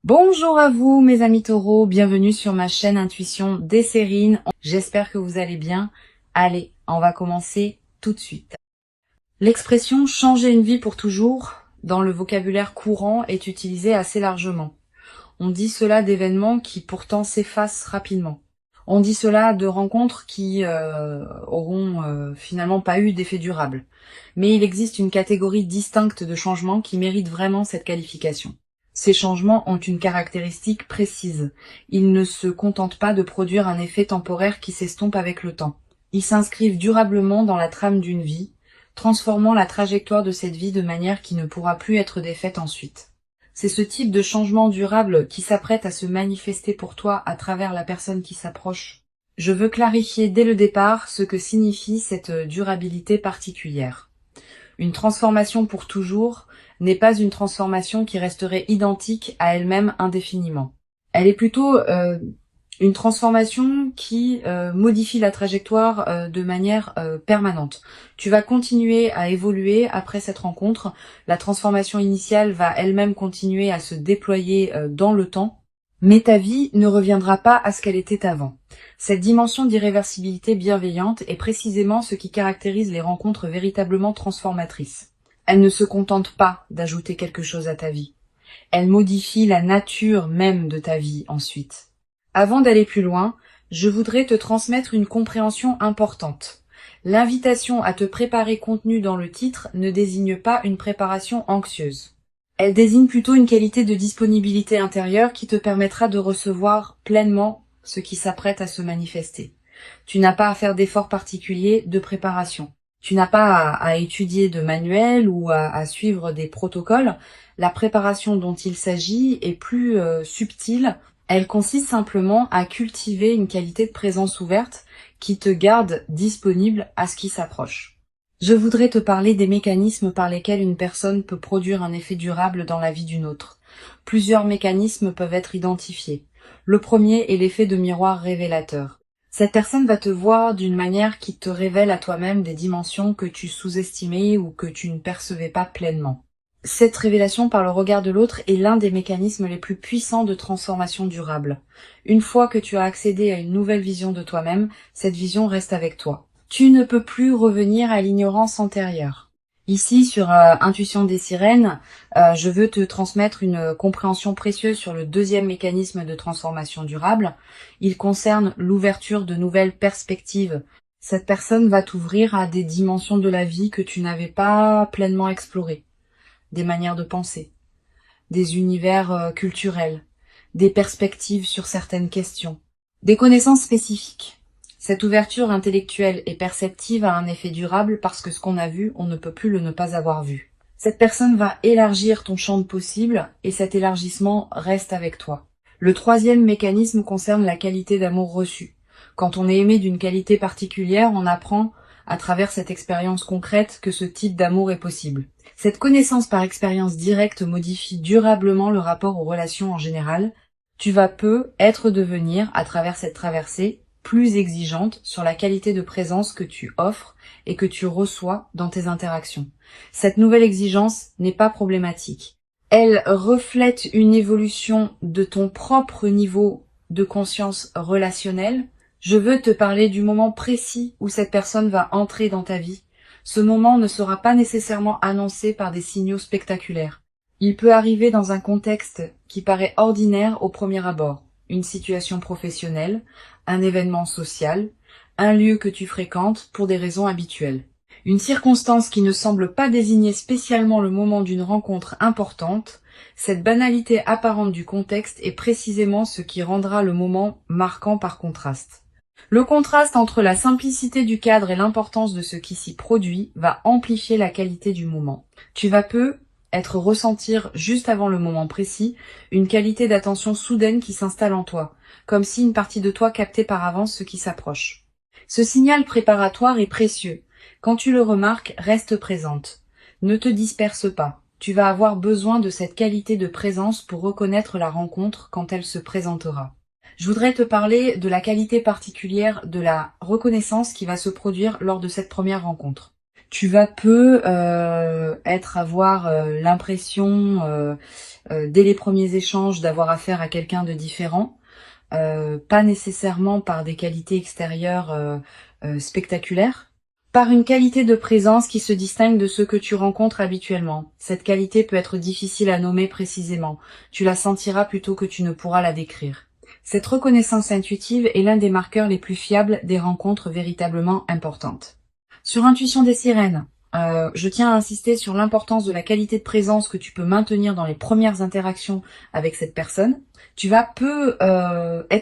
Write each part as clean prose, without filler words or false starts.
Bonjour à vous mes amis taureaux, bienvenue sur ma chaîne Intuition des Sérines. J'espère que vous allez bien. Allez, on va commencer tout de suite. L'expression changer une vie pour toujours dans le vocabulaire courant est utilisée assez largement. On dit cela d'événements qui pourtant s'effacent rapidement. On dit cela de rencontres qui auront finalement pas eu d'effet durable. Mais il existe une catégorie distincte de changements qui méritent vraiment cette qualification. Ces changements ont une caractéristique précise. Ils ne se contentent pas de produire un effet temporaire qui s'estompe avec le temps. Ils s'inscrivent durablement dans la trame d'une vie, transformant la trajectoire de cette vie de manière qui ne pourra plus être défaite ensuite. C'est ce type de changement durable qui s'apprête à se manifester pour toi à travers la personne qui s'approche. Je veux clarifier dès le départ ce que signifie cette durabilité particulière. Une transformation pour toujours n'est pas une transformation qui resterait identique à elle-même indéfiniment. Elle est plutôt une transformation qui modifie la trajectoire de manière permanente. Tu vas continuer à évoluer après cette rencontre. La transformation initiale va elle-même continuer à se déployer dans le temps, mais ta vie ne reviendra pas à ce qu'elle était avant. Cette dimension d'irréversibilité bienveillante est précisément ce qui caractérise les rencontres véritablement transformatrices. Elle ne se contente pas d'ajouter quelque chose à ta vie. Elle modifie la nature même de ta vie ensuite. Avant d'aller plus loin, je voudrais te transmettre une compréhension importante. L'invitation à te préparer contenue dans le titre ne désigne pas une préparation anxieuse. Elle désigne plutôt une qualité de disponibilité intérieure qui te permettra de recevoir pleinement ce qui s'apprête à se manifester. Tu n'as pas à faire d'efforts particuliers de préparation. Tu n'as pas à étudier de manuels ou à suivre des protocoles. La préparation dont il s'agit est plus subtile. Elle consiste simplement à cultiver une qualité de présence ouverte qui te garde disponible à ce qui s'approche. Je voudrais te parler des mécanismes par lesquels une personne peut produire un effet durable dans la vie d'une autre. Plusieurs mécanismes peuvent être identifiés. Le premier est l'effet de miroir révélateur. Cette personne va te voir d'une manière qui te révèle à toi-même des dimensions que tu sous-estimais ou que tu ne percevais pas pleinement. Cette révélation par le regard de l'autre est l'un des mécanismes les plus puissants de transformation durable. Une fois que tu as accédé à une nouvelle vision de toi-même, cette vision reste avec toi. Tu ne peux plus revenir à l'ignorance antérieure. Ici, sur Intuition des Sirènes, je veux te transmettre une compréhension précieuse sur le deuxième mécanisme de transformation durable. Il concerne l'ouverture de nouvelles perspectives. Cette personne va t'ouvrir à des dimensions de la vie que tu n'avais pas pleinement explorées. Des manières de penser, des univers culturels, des perspectives sur certaines questions, des connaissances spécifiques. Cette ouverture intellectuelle et perceptive a un effet durable parce que ce qu'on a vu, on ne peut plus le ne pas avoir vu. Cette personne va élargir ton champ de possibles et cet élargissement reste avec toi. Le troisième mécanisme concerne la qualité d'amour reçu. Quand on est aimé d'une qualité particulière, on apprend à travers cette expérience concrète que ce type d'amour est possible. Cette connaissance par expérience directe modifie durablement le rapport aux relations en général. Tu vas devenir, à travers cette traversée, plus exigeante sur la qualité de présence que tu offres et que tu reçois dans tes interactions. Cette nouvelle exigence n'est pas problématique. Elle reflète une évolution de ton propre niveau de conscience relationnelle. Je veux te parler du moment précis où cette personne va entrer dans ta vie. Ce moment ne sera pas nécessairement annoncé par des signaux spectaculaires. Il peut arriver dans un contexte qui paraît ordinaire au premier abord. Une situation professionnelle, un événement social, un lieu que tu fréquentes pour des raisons habituelles. Une circonstance qui ne semble pas désigner spécialement le moment d'une rencontre importante, cette banalité apparente du contexte est précisément ce qui rendra le moment marquant par contraste. Le contraste entre la simplicité du cadre et l'importance de ce qui s'y produit va amplifier la qualité du moment. Tu vas ressentir juste avant le moment précis une qualité d'attention soudaine qui s'installe en toi, comme si une partie de toi captait par avance ce qui s'approche. Ce signal préparatoire est précieux. Quand tu le remarques, reste présente. Ne te disperse pas. Tu vas avoir besoin de cette qualité de présence pour reconnaître la rencontre quand elle se présentera. Je voudrais te parler de la qualité particulière de la reconnaissance qui va se produire lors de cette première rencontre. Tu vas peu avoir l'impression, dès les premiers échanges, d'avoir affaire à quelqu'un de différent, pas nécessairement par des qualités extérieures spectaculaires, par une qualité de présence qui se distingue de ceux que tu rencontres habituellement. Cette qualité peut être difficile à nommer précisément. Tu la sentiras plutôt que tu ne pourras la décrire. Cette reconnaissance intuitive est l'un des marqueurs les plus fiables des rencontres véritablement importantes. Sur Intuition des sirènes, je tiens à insister sur l'importance de la qualité de présence que tu peux maintenir dans les premières interactions avec cette personne. Tu vas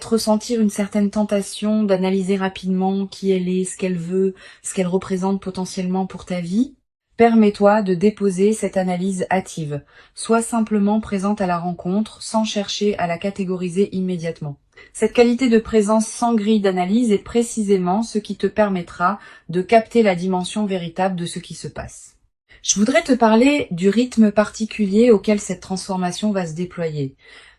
ressentir une certaine tentation d'analyser rapidement qui elle est, ce qu'elle veut, ce qu'elle représente potentiellement pour ta vie. Permets-toi de déposer cette analyse hâtive. Sois simplement présente à la rencontre sans chercher à la catégoriser immédiatement. Cette qualité de présence sans grille d'analyse est précisément ce qui te permettra de capter la dimension véritable de ce qui se passe. Je voudrais te parler du rythme particulier auquel cette transformation va se déployer.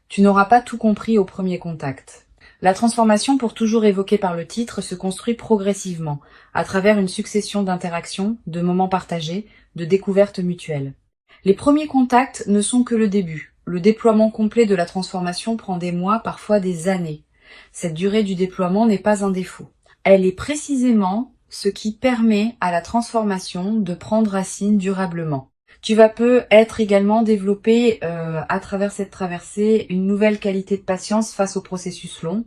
Tu n'auras pas tout compris au premier contact. La transformation, pour toujours évoquée par le titre, se construit progressivement, à travers une succession d'interactions, de moments partagés, de découvertes mutuelles. Les premiers contacts ne sont que le début. Le déploiement complet de la transformation prend des mois, parfois des années. Cette durée du déploiement n'est pas un défaut. Elle est précisément ce qui permet à la transformation de prendre racine durablement. Tu vas être également développé à travers cette traversée une nouvelle qualité de patience face au processus long.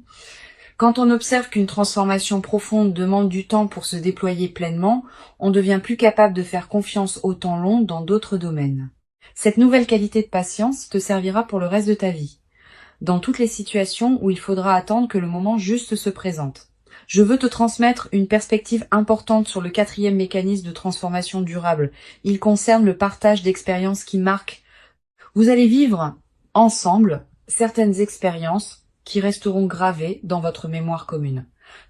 Quand on observe qu'une transformation profonde demande du temps pour se déployer pleinement, on devient plus capable de faire confiance au temps long dans d'autres domaines. Cette nouvelle qualité de patience te servira pour le reste de ta vie, dans toutes les situations où il faudra attendre que le moment juste se présente. Je veux te transmettre une perspective importante sur le 4e mécanisme de transformation durable. Il concerne le partage d'expériences qui marquent. Vous allez vivre ensemble certaines expériences qui resteront gravées dans votre mémoire commune.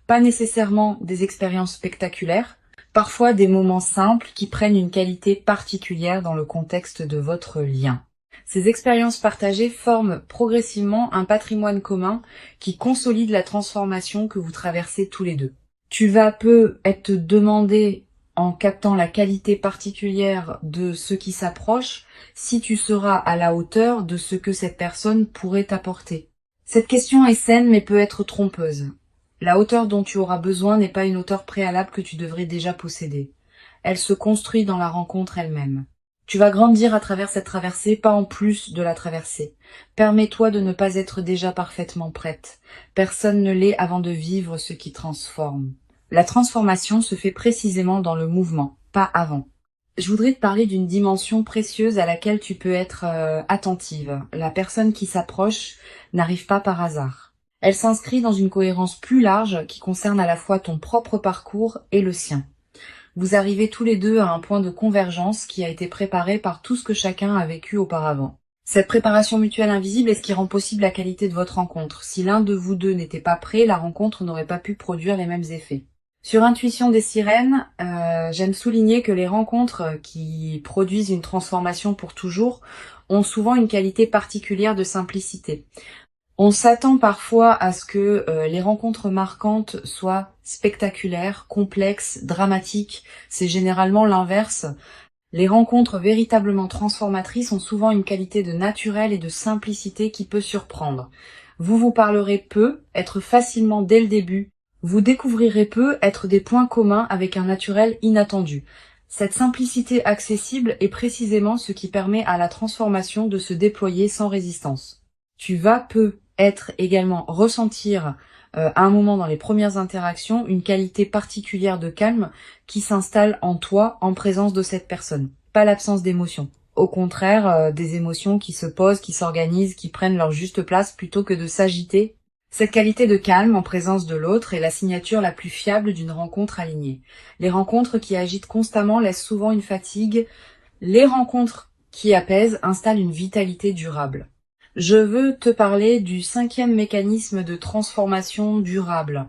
Pas nécessairement des expériences spectaculaires, parfois des moments simples qui prennent une qualité particulière dans le contexte de votre lien. Ces expériences partagées forment progressivement un patrimoine commun qui consolide la transformation que vous traversez tous les deux. Tu vas être demandé, en captant la qualité particulière de ce qui s'approche, si tu seras à la hauteur de ce que cette personne pourrait t'apporter. Cette question est saine mais peut être trompeuse. La hauteur dont tu auras besoin n'est pas une hauteur préalable que tu devrais déjà posséder. Elle se construit dans la rencontre elle-même. Tu vas grandir à travers cette traversée, pas en plus de la traversée. Permets-toi de ne pas être déjà parfaitement prête. Personne ne l'est avant de vivre ce qui transforme. La transformation se fait précisément dans le mouvement, pas avant. Je voudrais te parler d'une dimension précieuse à laquelle tu peux être attentive. La personne qui s'approche n'arrive pas par hasard. Elle s'inscrit dans une cohérence plus large qui concerne à la fois ton propre parcours et le sien. Vous arrivez tous les deux à un point de convergence qui a été préparé par tout ce que chacun a vécu auparavant. Cette préparation mutuelle invisible est ce qui rend possible la qualité de votre rencontre. Si l'un de vous deux n'était pas prêt, la rencontre n'aurait pas pu produire les mêmes effets. Sur Intuition des sirènes, j'aime souligner que les rencontres qui produisent une transformation pour toujours ont souvent une qualité particulière de simplicité. On s'attend parfois à ce que les rencontres marquantes soient spectaculaires, complexes, dramatiques. C'est généralement l'inverse. Les rencontres véritablement transformatrices ont souvent une qualité de naturel et de simplicité qui peut surprendre. Vous vous parlerez peu, être facilement dès le début. Vous découvrirez peu, être des points communs avec un naturel inattendu. Cette simplicité accessible est précisément ce qui permet à la transformation de se déployer sans résistance. Tu vas être également ressentir à un moment dans les premières interactions une qualité particulière de calme qui s'installe en toi en présence de cette personne. Pas l'absence d'émotions. Au contraire, des émotions qui se posent, qui s'organisent, qui prennent leur juste place plutôt que de s'agiter. Cette qualité de calme en présence de l'autre est la signature la plus fiable d'une rencontre alignée. Les rencontres qui agitent constamment laissent souvent une fatigue. Les rencontres qui apaisent installent une vitalité durable. Je veux te parler du 5e mécanisme de transformation durable.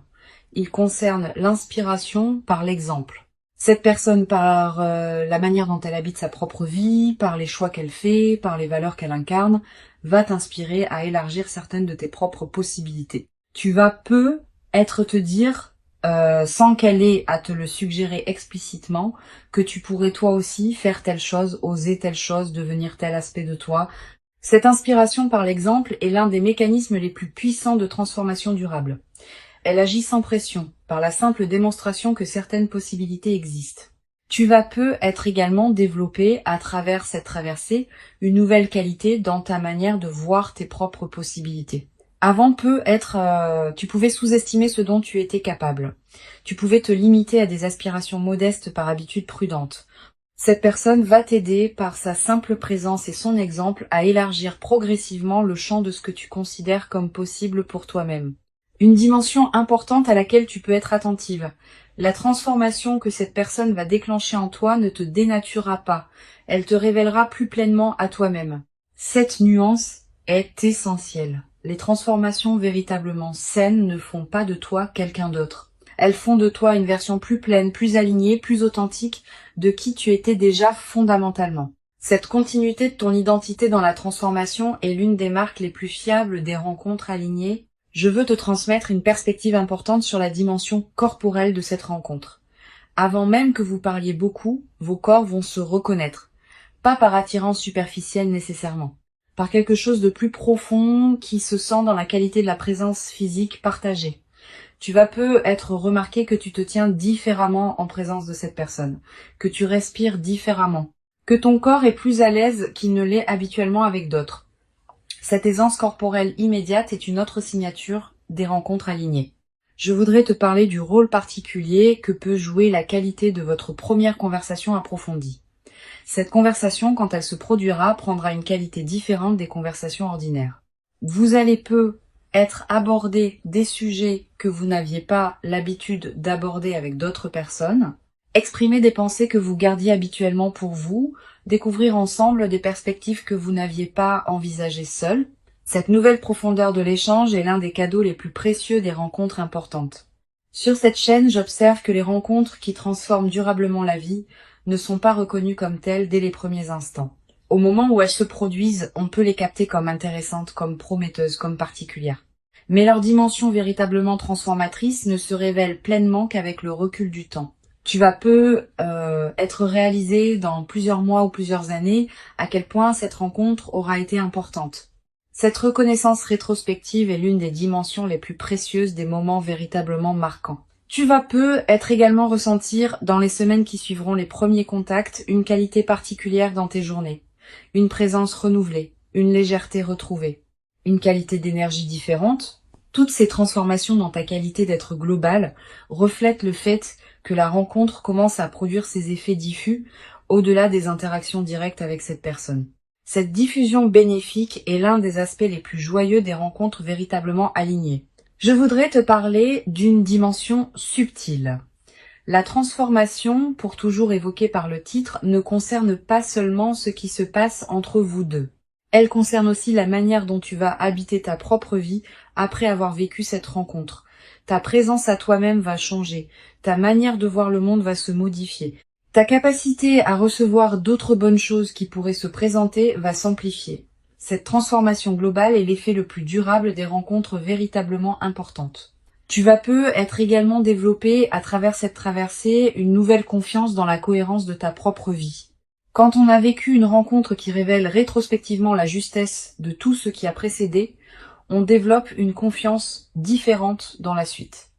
Il concerne l'inspiration par l'exemple. Cette personne, par la manière dont elle habite sa propre vie, par les choix qu'elle fait, par les valeurs qu'elle incarne, va t'inspirer à élargir certaines de tes propres possibilités. Tu vas te dire sans qu'elle ait à te le suggérer explicitement, que tu pourrais toi aussi faire telle chose, oser telle chose, devenir tel aspect de toi. Cette inspiration par l'exemple est l'un des mécanismes les plus puissants de transformation durable. Elle agit sans pression, par la simple démonstration que certaines possibilités existent. Tu vas peu être également développé, à travers cette traversée, une nouvelle qualité dans ta manière de voir tes propres possibilités. Avant tu pouvais sous-estimer ce dont tu étais capable. Tu pouvais te limiter à des aspirations modestes par habitude prudente. Cette personne va t'aider par sa simple présence et son exemple à élargir progressivement le champ de ce que tu considères comme possible pour toi-même. Une dimension importante à laquelle tu peux être attentive. La transformation que cette personne va déclencher en toi ne te dénaturera pas. Elle te révélera plus pleinement à toi-même. Cette nuance est essentielle. Les transformations véritablement saines ne font pas de toi quelqu'un d'autre. Elles font de toi une version plus pleine, plus alignée, plus authentique de qui tu étais déjà fondamentalement. Cette continuité de ton identité dans la transformation est l'une des marques les plus fiables des rencontres alignées. Je veux te transmettre une perspective importante sur la dimension corporelle de cette rencontre. Avant même que vous parliez beaucoup, vos corps vont se reconnaître. Pas par attirance superficielle nécessairement. Par quelque chose de plus profond qui se sent dans la qualité de la présence physique partagée. Tu vas peu être remarqué que tu te tiens différemment en présence de cette personne, que tu respires différemment, que ton corps est plus à l'aise qu'il ne l'est habituellement avec d'autres. Cette aisance corporelle immédiate est une autre signature des rencontres alignées. Je voudrais te parler du rôle particulier que peut jouer la qualité de votre première conversation approfondie. Cette conversation, quand elle se produira, prendra une qualité différente des conversations ordinaires. Vous allez peu être abordé des sujets que vous n'aviez pas l'habitude d'aborder avec d'autres personnes, exprimer des pensées que vous gardiez habituellement pour vous, découvrir ensemble des perspectives que vous n'aviez pas envisagées seul. Cette nouvelle profondeur de l'échange est l'un des cadeaux les plus précieux des rencontres importantes. Sur cette chaîne, j'observe que les rencontres qui transforment durablement la vie ne sont pas reconnues comme telles dès les premiers instants. Au moment où elles se produisent, on peut les capter comme intéressantes, comme prometteuses, comme particulières. Mais leur dimension véritablement transformatrice ne se révèle pleinement qu'avec le recul du temps. Tu vas peu être réalisé dans plusieurs mois ou plusieurs années à quel point cette rencontre aura été importante. Cette reconnaissance rétrospective est l'une des dimensions les plus précieuses des moments véritablement marquants. Tu vas peu être également ressentir dans les semaines qui suivront les premiers contacts une qualité particulière dans tes journées, une présence renouvelée, une légèreté retrouvée, une qualité d'énergie différente. Toutes ces transformations dans ta qualité d'être global reflètent le fait que la rencontre commence à produire ses effets diffus au-delà des interactions directes avec cette personne. Cette diffusion bénéfique est l'un des aspects les plus joyeux des rencontres véritablement alignées. Je voudrais te parler d'une dimension subtile. La transformation, pour toujours évoquée par le titre, ne concerne pas seulement ce qui se passe entre vous deux. Elle concerne aussi la manière dont tu vas habiter ta propre vie après avoir vécu cette rencontre. Ta présence à toi-même va changer, ta manière de voir le monde va se modifier. Ta capacité à recevoir d'autres bonnes choses qui pourraient se présenter va s'amplifier. Cette transformation globale est l'effet le plus durable des rencontres véritablement importantes. Tu vas peu être également développé à travers cette traversée une nouvelle confiance dans la cohérence de ta propre vie. Quand on a vécu une rencontre qui révèle rétrospectivement la justesse de tout ce qui a précédé, on développe une confiance différente dans la suite.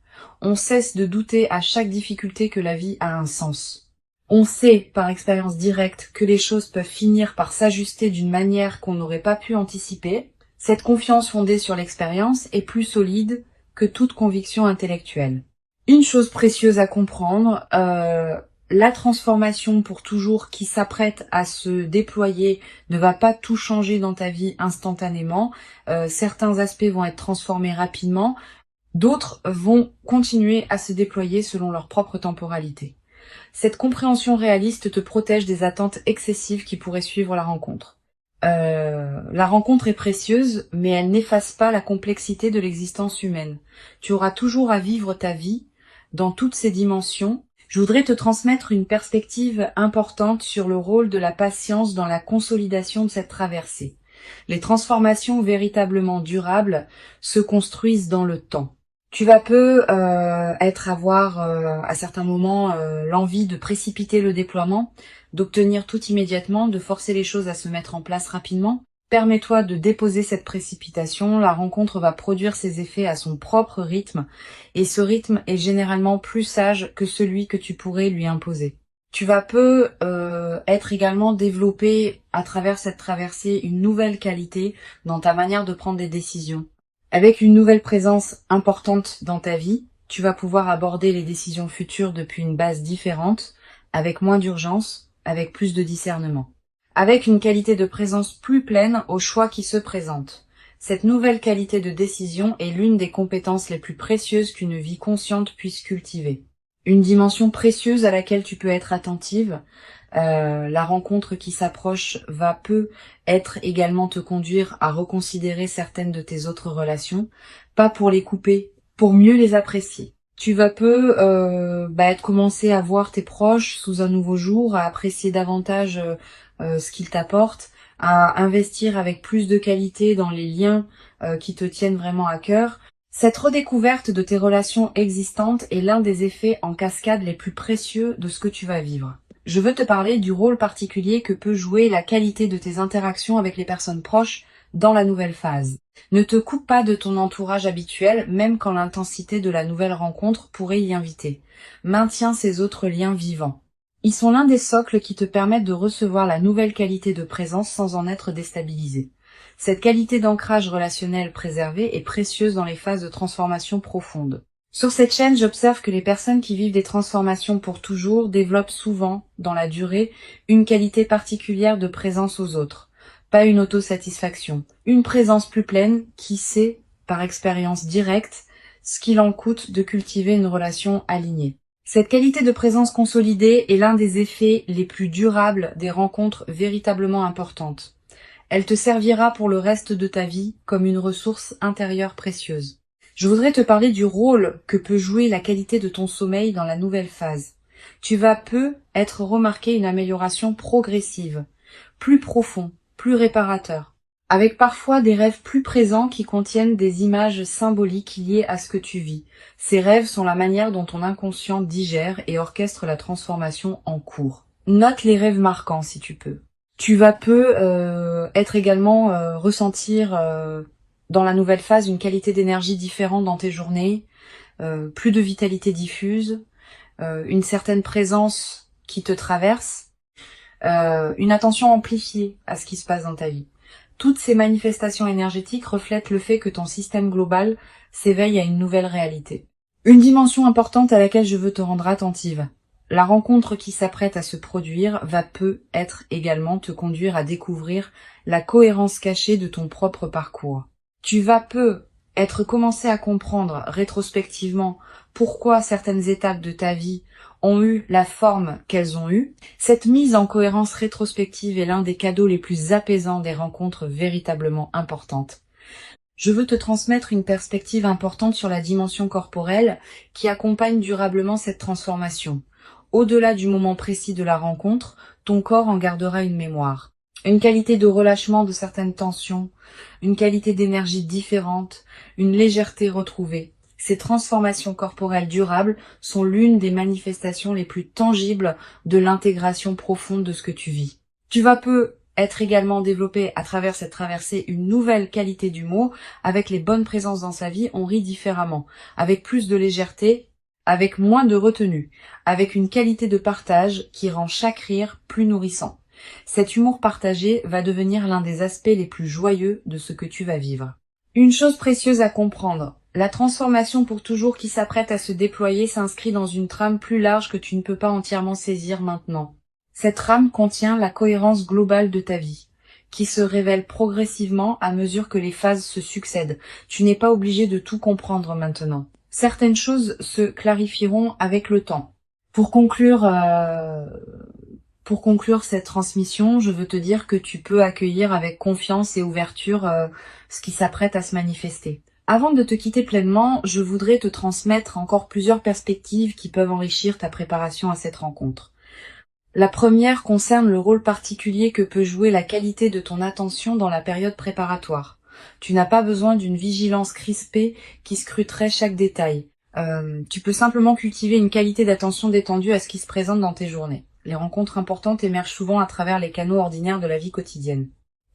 On cesse de douter à chaque difficulté que la vie a un sens. On sait, par expérience directe, que les choses peuvent finir par s'ajuster d'une manière qu'on n'aurait pas pu anticiper. Cette confiance fondée sur l'expérience est plus solide que toute conviction intellectuelle. Une chose précieuse à comprendre, la transformation pour toujours qui s'apprête à se déployer ne va pas tout changer dans ta vie instantanément. Certains aspects vont être transformés rapidement, d'autres vont continuer à se déployer selon leur propre temporalité. Cette compréhension réaliste te protège des attentes excessives qui pourraient suivre la rencontre. La rencontre est précieuse, mais elle n'efface pas la complexité de l'existence humaine. Tu auras toujours à vivre ta vie dans toutes ses dimensions. Je voudrais te transmettre une perspective importante sur le rôle de la patience dans la consolidation de cette traversée. Les transformations véritablement durables se construisent dans le temps. Tu vas avoir à certains moments l'envie de précipiter le déploiement, d'obtenir tout immédiatement, de forcer les choses à se mettre en place rapidement. Permets-toi de déposer cette précipitation, la rencontre va produire ses effets à son propre rythme, et ce rythme est généralement plus sage que celui que tu pourrais lui imposer. Tu vas être également développé à travers cette traversée une nouvelle qualité dans ta manière de prendre des décisions. Avec une nouvelle présence importante dans ta vie, tu vas pouvoir aborder les décisions futures depuis une base différente, avec moins d'urgence, avec plus de discernement. Avec une qualité de présence plus pleine aux choix qui se présentent. Cette nouvelle qualité de décision est l'une des compétences les plus précieuses qu'une vie consciente puisse cultiver. Une dimension précieuse à laquelle tu peux être attentive. La rencontre qui s'approche va être également te conduire à reconsidérer certaines de tes autres relations, pas pour les couper, pour mieux les apprécier. Tu vas commencer à voir tes proches sous un nouveau jour, à apprécier davantage ce qu'ils t'apportent, à investir avec plus de qualité dans les liens qui te tiennent vraiment à cœur. Cette redécouverte de tes relations existantes est l'un des effets en cascade les plus précieux de ce que tu vas vivre. Je veux te parler du rôle particulier que peut jouer la qualité de tes interactions avec les personnes proches dans la nouvelle phase. Ne te coupe pas de ton entourage habituel, même quand l'intensité de la nouvelle rencontre pourrait y inviter. Maintiens ces autres liens vivants. Ils sont l'un des socles qui te permettent de recevoir la nouvelle qualité de présence sans en être déstabilisé. Cette qualité d'ancrage relationnel préservé est précieuse dans les phases de transformation profonde. Sur cette chaîne, j'observe que les personnes qui vivent des transformations pour toujours développent souvent, dans la durée, une qualité particulière de présence aux autres. Pas une autosatisfaction, une présence plus pleine qui sait, par expérience directe, ce qu'il en coûte de cultiver une relation alignée. Cette qualité de présence consolidée est l'un des effets les plus durables des rencontres véritablement importantes. Elle te servira pour le reste de ta vie comme une ressource intérieure précieuse. Je voudrais te parler du rôle que peut jouer la qualité de ton sommeil dans la nouvelle phase. Tu vas être remarqué une amélioration progressive, plus profond, plus réparateur, avec parfois des rêves plus présents qui contiennent des images symboliques liées à ce que tu vis. Ces rêves sont la manière dont ton inconscient digère et orchestre la transformation en cours. Note les rêves marquants si tu peux. Tu vas être également ressentir dans la nouvelle phase une qualité d'énergie différente dans tes journées, plus de vitalité diffuse, une certaine présence qui te traverse, une attention amplifiée à ce qui se passe dans ta vie. Toutes ces manifestations énergétiques reflètent le fait que ton système global s'éveille à une nouvelle réalité. Une dimension importante à laquelle je veux te rendre attentive. La rencontre qui s'apprête à se produire va être également te conduire à découvrir la cohérence cachée de ton propre parcours. Tu vas être commencé à comprendre rétrospectivement pourquoi certaines étapes de ta vie ont eu la forme qu'elles ont eue. Cette mise en cohérence rétrospective est l'un des cadeaux les plus apaisants des rencontres véritablement importantes. Je veux te transmettre une perspective importante sur la dimension corporelle qui accompagne durablement cette transformation. Au-delà du moment précis de la rencontre, ton corps en gardera une mémoire. Une qualité de relâchement de certaines tensions, une qualité d'énergie différente, une légèreté retrouvée. Ces transformations corporelles durables sont l'une des manifestations les plus tangibles de l'intégration profonde de ce que tu vis. Tu vas être également développé à travers cette traversée une nouvelle qualité d'humour. Avec les bonnes présences dans sa vie, on rit différemment, avec plus de légèreté, avec moins de retenue, avec une qualité de partage qui rend chaque rire plus nourrissant. Cet humour partagé va devenir l'un des aspects les plus joyeux de ce que tu vas vivre. Une chose précieuse à comprendre, la transformation pour toujours qui s'apprête à se déployer s'inscrit dans une trame plus large que tu ne peux pas entièrement saisir maintenant. Cette trame contient la cohérence globale de ta vie, qui se révèle progressivement à mesure que les phases se succèdent. Tu n'es pas obligé de tout comprendre maintenant. Certaines choses se clarifieront avec le temps. Pour conclure cette transmission, je veux te dire que tu peux accueillir avec confiance et ouverture ce qui s'apprête à se manifester. Avant de te quitter pleinement, je voudrais te transmettre encore plusieurs perspectives qui peuvent enrichir ta préparation à cette rencontre. La première concerne le rôle particulier que peut jouer la qualité de ton attention dans la période préparatoire. Tu n'as pas besoin d'une vigilance crispée qui scruterait chaque détail. Tu peux simplement cultiver une qualité d'attention détendue à ce qui se présente dans tes journées. Les rencontres importantes émergent souvent à travers les canaux ordinaires de la vie quotidienne.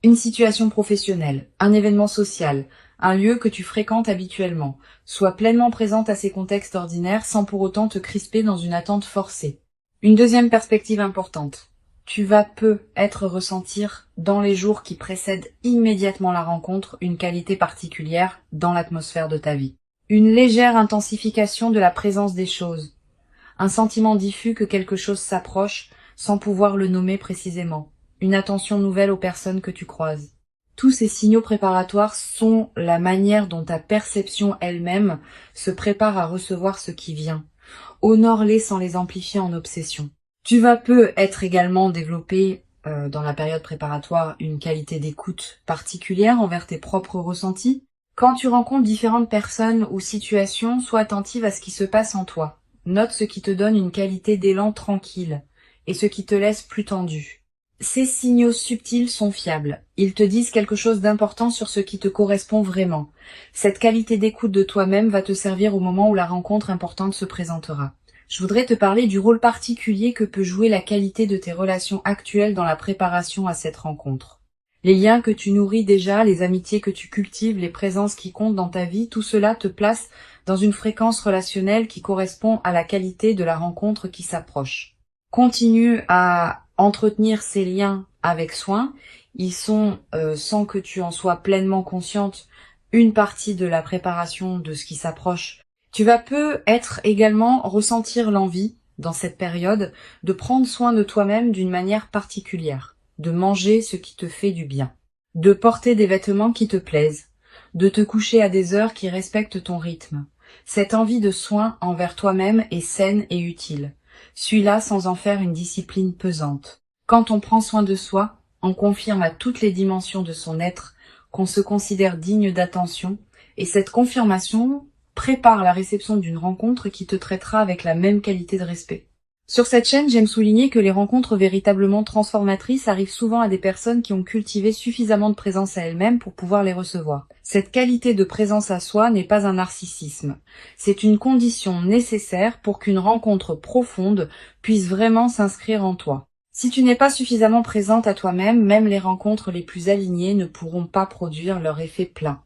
Une situation professionnelle, un événement social, un lieu que tu fréquentes habituellement. Sois pleinement présente à ces contextes ordinaires sans pour autant te crisper dans une attente forcée. Une deuxième perspective importante. Tu vas peut-être ressentir dans les jours qui précèdent immédiatement la rencontre une qualité particulière dans l'atmosphère de ta vie. Une légère intensification de la présence des choses. Un sentiment diffus que quelque chose s'approche sans pouvoir le nommer précisément. Une attention nouvelle aux personnes que tu croises. Tous ces signaux préparatoires sont la manière dont ta perception elle-même se prépare à recevoir ce qui vient. Honore-les sans les amplifier en obsession. Tu vas peut-être également développer dans la période préparatoire une qualité d'écoute particulière envers tes propres ressentis. Quand tu rencontres différentes personnes ou situations, sois attentive à ce qui se passe en toi. Note ce qui te donne une qualité d'élan tranquille et ce qui te laisse plus tendu. Ces signaux subtils sont fiables. Ils te disent quelque chose d'important sur ce qui te correspond vraiment. Cette qualité d'écoute de toi-même va te servir au moment où la rencontre importante se présentera. Je voudrais te parler du rôle particulier que peut jouer la qualité de tes relations actuelles dans la préparation à cette rencontre. Les liens que tu nourris déjà, les amitiés que tu cultives, les présences qui comptent dans ta vie, tout cela te place dans une fréquence relationnelle qui correspond à la qualité de la rencontre qui s'approche. Continue à entretenir ces liens avec soin. Ils sont, sans que tu en sois pleinement consciente, une partie de la préparation de ce qui s'approche. Tu vas peut-être également ressentir l'envie, dans cette période, de prendre soin de toi-même d'une manière particulière, de manger ce qui te fait du bien, de porter des vêtements qui te plaisent, de te coucher à des heures qui respectent ton rythme. Cette envie de soin envers toi-même est saine et utile. Suis-la sans en faire une discipline pesante. Quand on prend soin de soi, on confirme à toutes les dimensions de son être qu'on se considère digne d'attention, et cette confirmation prépare la réception d'une rencontre qui te traitera avec la même qualité de respect. Sur cette chaîne, j'aime souligner que les rencontres véritablement transformatrices arrivent souvent à des personnes qui ont cultivé suffisamment de présence à elles-mêmes pour pouvoir les recevoir. Cette qualité de présence à soi n'est pas un narcissisme. C'est une condition nécessaire pour qu'une rencontre profonde puisse vraiment s'inscrire en toi. Si tu n'es pas suffisamment présente à toi-même, même les rencontres les plus alignées ne pourront pas produire leur effet plein.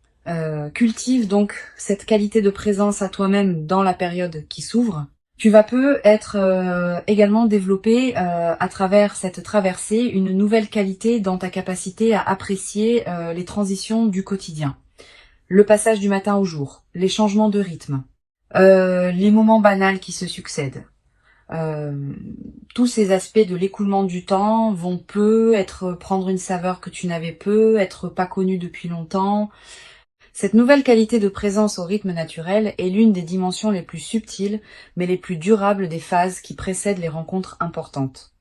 Cultive donc cette qualité de présence à toi-même dans la période qui s'ouvre. Tu vas peut-être également développer à travers cette traversée une nouvelle qualité dans ta capacité à apprécier les transitions du quotidien. Le passage du matin au jour, les changements de rythme, les moments banals qui se succèdent. Tous ces aspects de l'écoulement du temps vont prendre une saveur que tu n'avais être pas connue depuis longtemps. Cette nouvelle qualité de présence au rythme naturel est l'une des dimensions les plus subtiles, mais les plus durables des phases qui précèdent les rencontres importantes.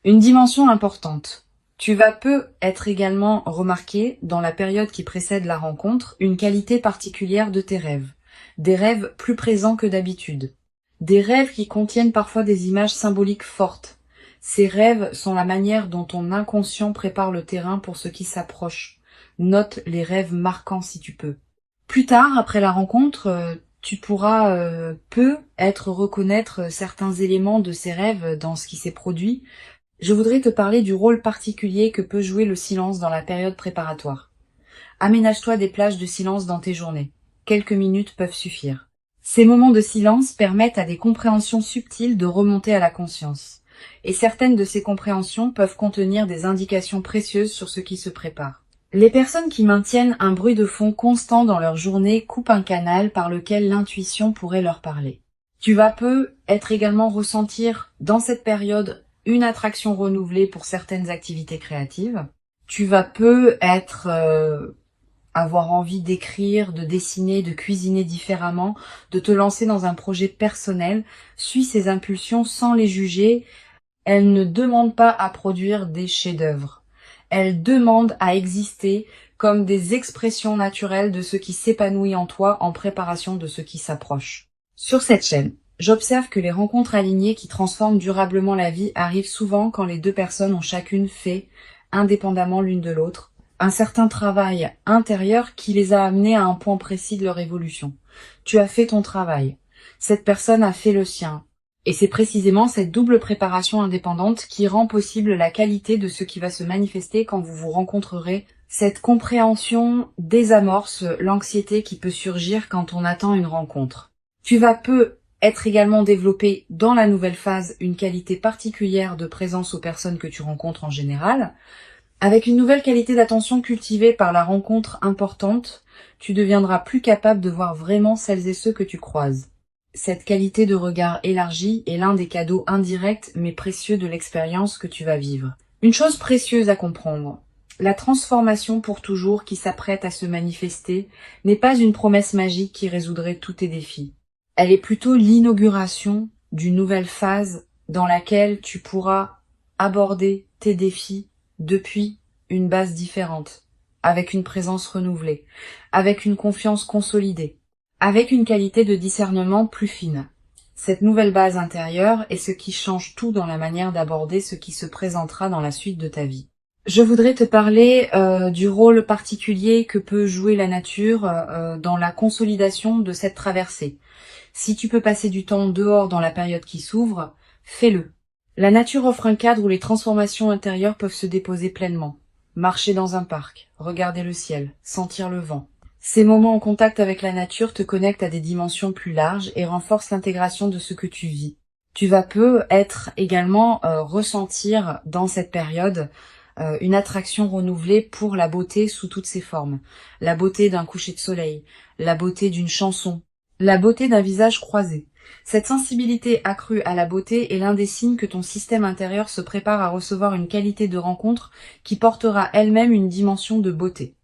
Une dimension importante. Tu vas peut-être également remarquer, dans la période qui précède la rencontre, une qualité particulière de tes rêves. Des rêves plus présents que d'habitude. Des rêves qui contiennent parfois des images symboliques fortes. Ces rêves sont la manière dont ton inconscient prépare le terrain pour ce qui s'approche. Note les rêves marquants si tu peux. Plus tard, après la rencontre, tu pourras peut-être reconnaître certains éléments de ces rêves dans ce qui s'est produit. Je voudrais te parler du rôle particulier que peut jouer le silence dans la période préparatoire. Aménage-toi des plages de silence dans tes journées. Quelques minutes peuvent suffire. Ces moments de silence permettent à des compréhensions subtiles de remonter à la conscience. Et certaines de ces compréhensions peuvent contenir des indications précieuses sur ce qui se prépare. Les personnes qui maintiennent un bruit de fond constant dans leur journée coupent un canal par lequel l'intuition pourrait leur parler. Tu vas peut-être également ressentir dans cette période une attraction renouvelée pour certaines activités créatives. Tu vas peut-être avoir envie d'écrire, de dessiner, de cuisiner différemment, de te lancer dans un projet personnel. Suis ces impulsions sans les juger. Elles ne demandent pas à produire des chefs-d'œuvre. Elles demandent à exister comme des expressions naturelles de ce qui s'épanouit en toi en préparation de ce qui s'approche. Sur cette chaîne, j'observe que les rencontres alignées qui transforment durablement la vie arrivent souvent quand les deux personnes ont chacune fait, indépendamment l'une de l'autre, un certain travail intérieur qui les a amenés à un point précis de leur évolution. Tu as fait ton travail. Cette personne a fait le sien. Et c'est précisément cette double préparation indépendante qui rend possible la qualité de ce qui va se manifester quand vous vous rencontrerez. Cette compréhension désamorce l'anxiété qui peut surgir quand on attend une rencontre. Tu vas peu être également développé dans la nouvelle phase une qualité particulière de présence aux personnes que tu rencontres en général. Avec une nouvelle qualité d'attention cultivée par la rencontre importante, tu deviendras plus capable de voir vraiment celles et ceux que tu croises. Cette qualité de regard élargi est l'un des cadeaux indirects mais précieux de l'expérience que tu vas vivre. Une chose précieuse à comprendre. La transformation pour toujours qui s'apprête à se manifester n'est pas une promesse magique qui résoudrait tous tes défis. Elle est plutôt l'inauguration d'une nouvelle phase dans laquelle tu pourras aborder tes défis depuis une base différente, avec une présence renouvelée, avec une confiance consolidée, avec une qualité de discernement plus fine. Cette nouvelle base intérieure est ce qui change tout dans la manière d'aborder ce qui se présentera dans la suite de ta vie. Je voudrais te parler du rôle particulier que peut jouer la nature dans la consolidation de cette traversée. Si tu peux passer du temps dehors dans la période qui s'ouvre, fais-le. La nature offre un cadre où les transformations intérieures peuvent se déposer pleinement. Marcher dans un parc, regarder le ciel, sentir le vent. Ces moments en contact avec la nature te connectent à des dimensions plus larges et renforcent l'intégration de ce que tu vis. Tu vas peu être également ressentir dans cette période une attraction renouvelée pour la beauté sous toutes ses formes. La beauté d'un coucher de soleil, la beauté d'une chanson, la beauté d'un visage croisé. Cette sensibilité accrue à la beauté est l'un des signes que ton système intérieur se prépare à recevoir une qualité de rencontre qui portera elle-même une dimension de beauté.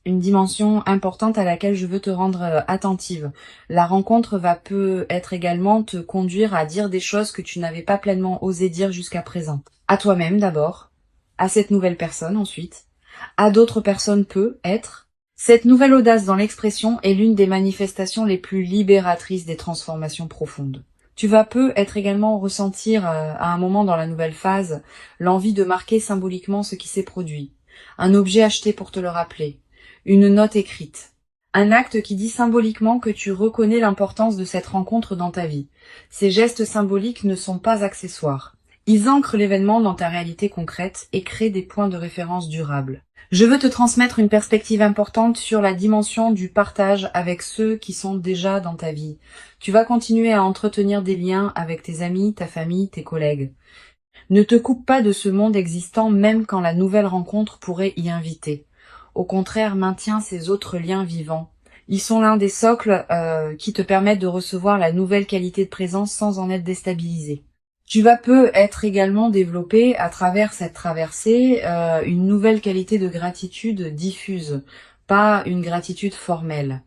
Une dimension importante à laquelle je veux te rendre attentive. La rencontre va peut être également te conduire à dire des choses que tu n'avais pas pleinement osé dire jusqu'à présent. À toi-même d'abord, à cette nouvelle personne ensuite, à d'autres personnes peut-être. Cette nouvelle audace dans l'expression est l'une des manifestations les plus libératrices des transformations profondes. Tu vas peu être également ressentir à un moment dans la nouvelle phase l'envie de marquer symboliquement ce qui s'est produit. Un objet acheté pour te le rappeler. Une note écrite. Un acte qui dit symboliquement que tu reconnais l'importance de cette rencontre dans ta vie. Ces gestes symboliques ne sont pas accessoires. Ils ancrent l'événement dans ta réalité concrète et créent des points de référence durables. Je veux te transmettre une perspective importante sur la dimension du partage avec ceux qui sont déjà dans ta vie. Tu vas continuer à entretenir des liens avec tes amis, ta famille, tes collègues. Ne te coupe pas de ce monde existant même quand la nouvelle rencontre pourrait y inviter. Au contraire, maintiens ces autres liens vivants. Ils sont l'un des socles qui te permettent de recevoir la nouvelle qualité de présence sans en être déstabilisé. Tu vas peu être également développé à travers cette traversée une nouvelle qualité de gratitude diffuse, pas une gratitude formelle.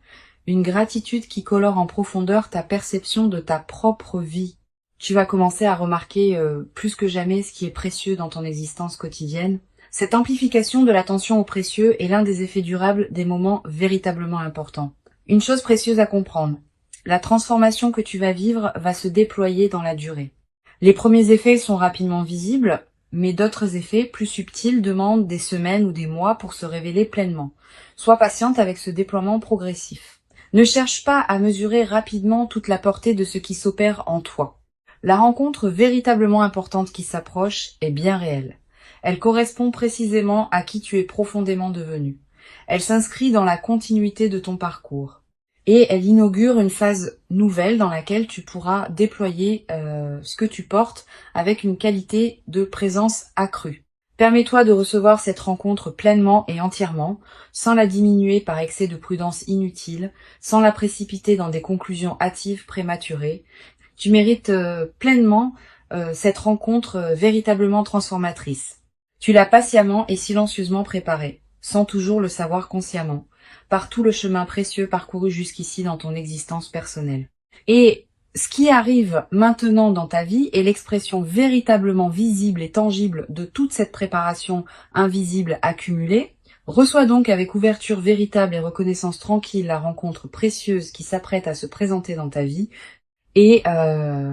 Une gratitude qui colore en profondeur ta perception de ta propre vie. Tu vas commencer à remarquer plus que jamais ce qui est précieux dans ton existence quotidienne. Cette amplification de l'attention au précieux est l'un des effets durables des moments véritablement importants. Une chose précieuse à comprendre, la transformation que tu vas vivre va se déployer dans la durée. Les premiers effets sont rapidement visibles, mais d'autres effets plus subtils demandent des semaines ou des mois pour se révéler pleinement. Sois patiente avec ce déploiement progressif. Ne cherche pas à mesurer rapidement toute la portée de ce qui s'opère en toi. La rencontre véritablement importante qui s'approche est bien réelle. Elle correspond précisément à qui tu es profondément devenu. Elle s'inscrit dans la continuité de ton parcours. Et elle inaugure une phase nouvelle dans laquelle tu pourras déployer ce que tu portes avec une qualité de présence accrue. Permets-toi de recevoir cette rencontre pleinement et entièrement, sans la diminuer par excès de prudence inutile, sans la précipiter dans des conclusions hâtives prématurées. Tu mérites pleinement cette rencontre véritablement transformatrice. Tu l'as patiemment et silencieusement préparée, sans toujours le savoir consciemment, par tout le chemin précieux parcouru jusqu'ici dans ton existence personnelle. Et ce qui arrive maintenant dans ta vie est l'expression véritablement visible et tangible de toute cette préparation invisible accumulée. Reçois donc avec ouverture véritable et reconnaissance tranquille la rencontre précieuse qui s'apprête à se présenter dans ta vie et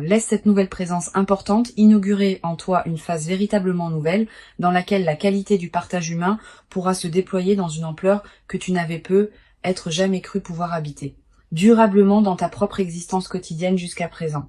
laisse cette nouvelle présence importante inaugurer en toi une phase véritablement nouvelle dans laquelle la qualité du partage humain pourra se déployer dans une ampleur que tu n'avais peut-être jamais cru pouvoir habiter, durablement dans ta propre existence quotidienne jusqu'à présent.